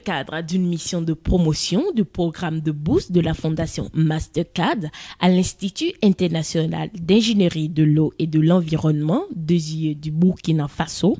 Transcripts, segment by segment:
cadre d'une mission de promotion du programme de bourse de la Fondation Mastercard à l'Institut international d'ingénierie de l'eau et de l'environnement, 2IE du Burkina Faso,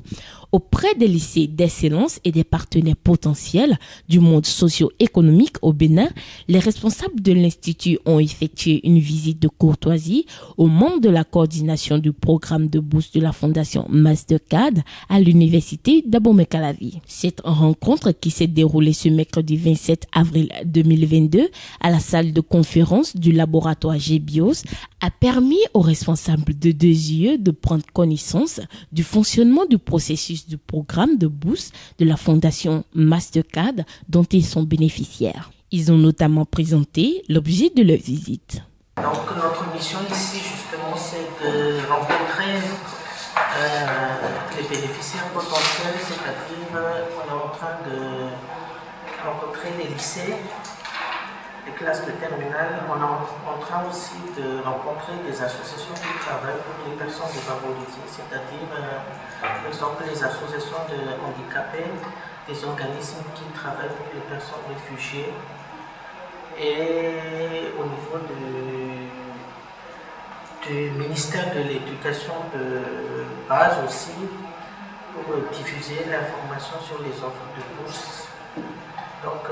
auprès des lycées d'excellence et des partenaires potentiels du monde socio-économique au Bénin, les responsables de l'Institut ont effectué une visite de courtoisie aux membres de la coordination du programme de bourse de la Fondation Mastercard à l'université d'Abomey-Calavi. Cette rencontre qui s'est déroulée ce mercredi 27 avril 2022 à la salle de conférence du laboratoire GBIOS a permis aux responsables de 2IE de prendre connaissance du fonctionnement du processus du programme de bourse de la Fondation Mastercard dont ils sont bénéficiaires. Ils ont notamment présenté l'objet de leur visite. Donc notre mission ici justement c'est de rencontrer les bénéficiaires potentiels, c'est-à-dire on est en train de rencontrer les lycées, les classes de terminale, on est en train aussi de rencontrer des associations qui travaillent pour les personnes défavorisées, c'est-à-dire par exemple les associations de handicapés, des organismes qui travaillent pour les personnes réfugiées et au niveau du ministère de l'Éducation de base aussi pour diffuser l'information sur les offres de bourse. Donc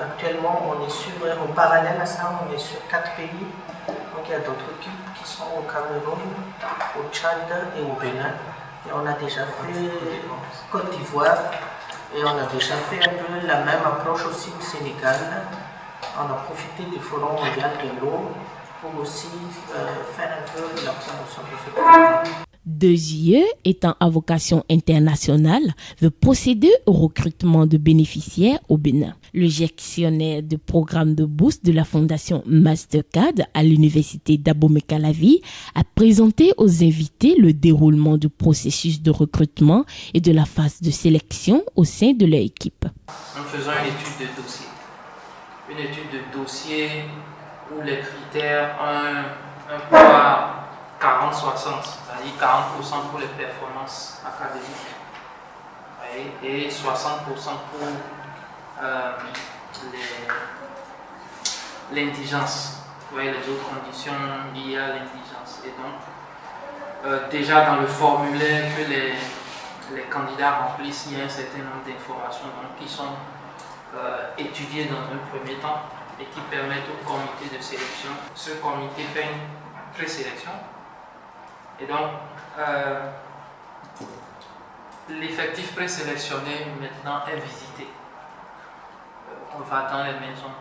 actuellement on est en parallèle à ça, on est sur 4 pays. Donc il y a d'autres équipes qui sont au Cameroun, au Tchad et au Bénin. Et on a déjà fait Côte d'Ivoire et on a déjà fait un peu la même approche aussi au Sénégal. On a profité du Forum mondial de l'eau pour aussi faire un peu la promotion de ce programme. 2IE, étant à vocation internationale, veut procéder au recrutement de bénéficiaires au Bénin. Le gestionnaire du programme de bourse de la Fondation Mastercard à l'université d'Abomey-Calavi a présenté aux invités le déroulement du processus de recrutement et de la phase de sélection au sein de leur équipe. Nous faisons une étude de dossier. Une étude de dossier où les critères ont un poids 40-60, c'est-à-dire 40% pour les performances académiques et 60% pour l'indigence, les autres conditions liées à l'indigence. Et donc, déjà dans le formulaire que les candidats remplissent, il y a un certain nombre d'informations qui sont étudiées dans un premier temps et qui permettent au comité de sélection. Ce comité fait une présélection. Et donc, l'effectif présélectionné maintenant est visité. On va dans les maisons,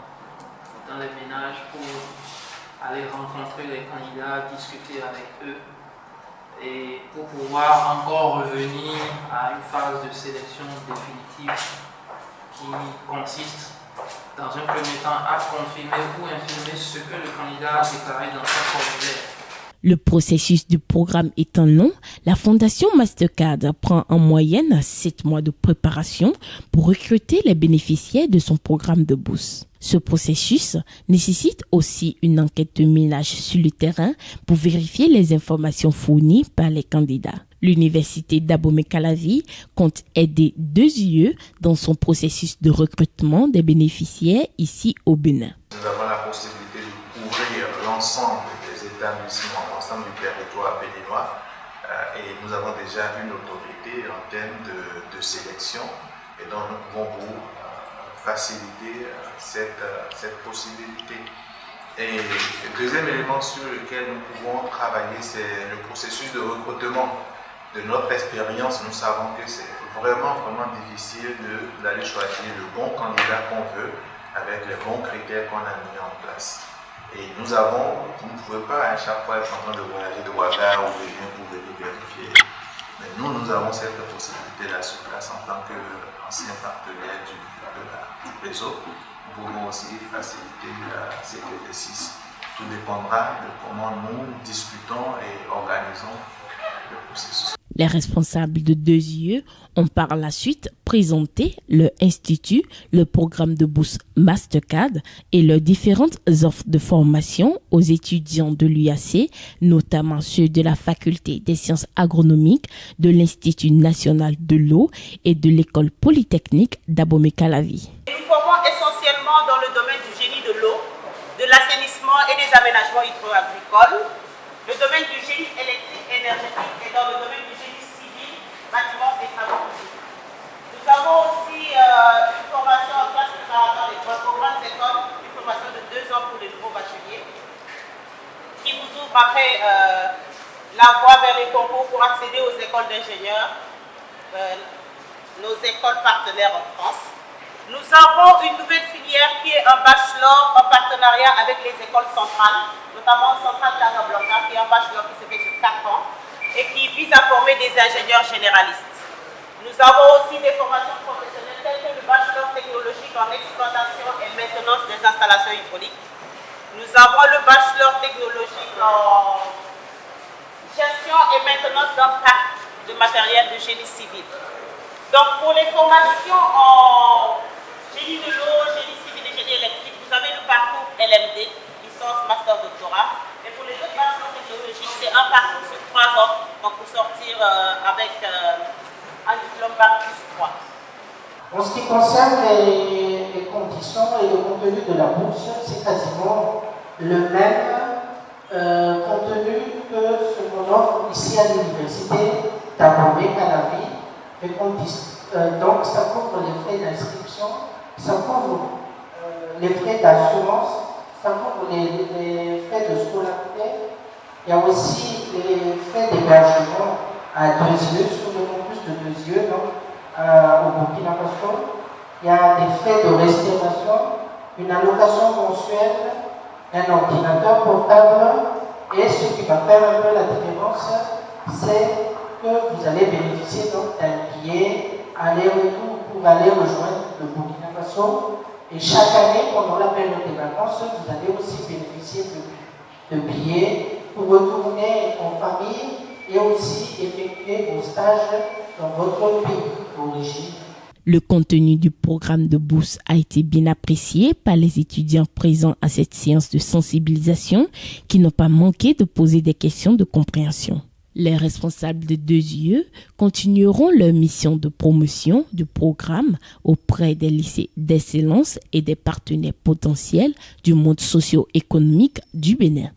dans les ménages pour aller rencontrer les candidats, discuter avec eux et pour pouvoir encore revenir à une phase de sélection définitive qui consiste dans un premier temps à confirmer ou infirmer ce que le candidat a déclaré dans son formulaire. Le processus du programme étant long, la Fondation Mastercard prend en moyenne 7 mois de préparation pour recruter les bénéficiaires de son programme de bourse. Ce processus nécessite aussi une enquête de ménage sur le terrain pour vérifier les informations fournies par les candidats. L'université d'Abomey-Calavi compte aider 2IE dans son processus de recrutement des bénéficiaires ici au Bénin. Nous avons la possibilité de couvrir l'ensemble des établissements, l'ensemble du territoire béninois et nous avons déjà une autorité en termes de sélection et donc nous pouvons faciliter cette possibilité. Et le deuxième élément sur lequel nous pouvons travailler, c'est le processus de recrutement. De notre expérience, nous savons que c'est vraiment difficile d'aller choisir le bon candidat qu'on veut avec les bons critères qu'on a mis en place. Et vous ne pouvez pas à chaque fois être en train de voyager de Ouaga ou Bénin pour venir vérifier. Mais nous avons cette possibilité-là sur place en tant qu'ancien partenaire du réseau. Nous pouvons aussi faciliter cet exercice. Tout dépendra de comment nous discutons et organisons le processus. Les responsables de 2IE ont par la suite présenté le institut, le programme de bourse Mastercard et leurs différentes offres de formation aux étudiants de l'UAC, notamment ceux de la faculté des sciences agronomiques, de l'Institut national de l'eau et de l'école polytechnique d'Abomey-Calavi. Nous formons essentiellement dans le domaine du génie de l'eau, de l'assainissement et des aménagements hydro-agricoles, le domaine du génie électrique et énergétique et dans le domaine du génie civil, bâtiment et travaux publics. Nous avons aussi une formation en classe préparatoire des grandes écoles, une formation de 2 ans pour les nouveaux bacheliers, qui vous ouvre après la voie vers les concours pour accéder aux écoles d'ingénieurs, nos écoles partenaires en France. Nous avons une nouvelle filière qui est un bachelor en partenariat avec les écoles centrales, notamment Centrale Casablanca, qui est un bachelor qui se fait sur 4 ans et qui vise à former des ingénieurs généralistes. Nous avons aussi des formations professionnelles telles que le bachelor technologique en exploitation et maintenance des installations hydrauliques. Nous avons le bachelor technologique en gestion et maintenance d'un parc de matériel de génie civil. Donc pour les formations en génie de l'eau, génie civil et génie électrique, vous avez le parcours LMD, licence, master, doctorat. Et pour les autres bachelors technologiques, c'est un parcours sur 3 ans, donc pour sortir avec un diplôme bac plus 3. En ce qui concerne les conditions et le contenu de la bourse, c'est quasiment le même contenu que ce qu'on offre ici à l'université d'Abomey-Calavi. Donc ça couvre les frais d'inscription, ça couvre les frais d'assurance, ça couvre les frais de scolarité. Il y a aussi les frais d'hébergement à 2IE, sur le campus de 2IE, donc au Burkina Faso. Il y a des frais de restauration, une allocation mensuelle, un ordinateur portable, et ce qui va faire un peu la différence, c'est que vous allez bénéficier donc d'un billet aller-retour pour aller rejoindre le Burkina Faso. Et chaque année, pendant la période des vacances, vous allez aussi bénéficier de billets pour retourner en famille et aussi effectuer vos stages dans votre pays d'origine. Le contenu du programme de bourse a été bien apprécié par les étudiants présents à cette séance de sensibilisation qui n'ont pas manqué de poser des questions de compréhension. Les responsables de 2IE continueront leur mission de promotion du programme auprès des lycées d'excellence et des partenaires potentiels du monde socio-économique du Bénin.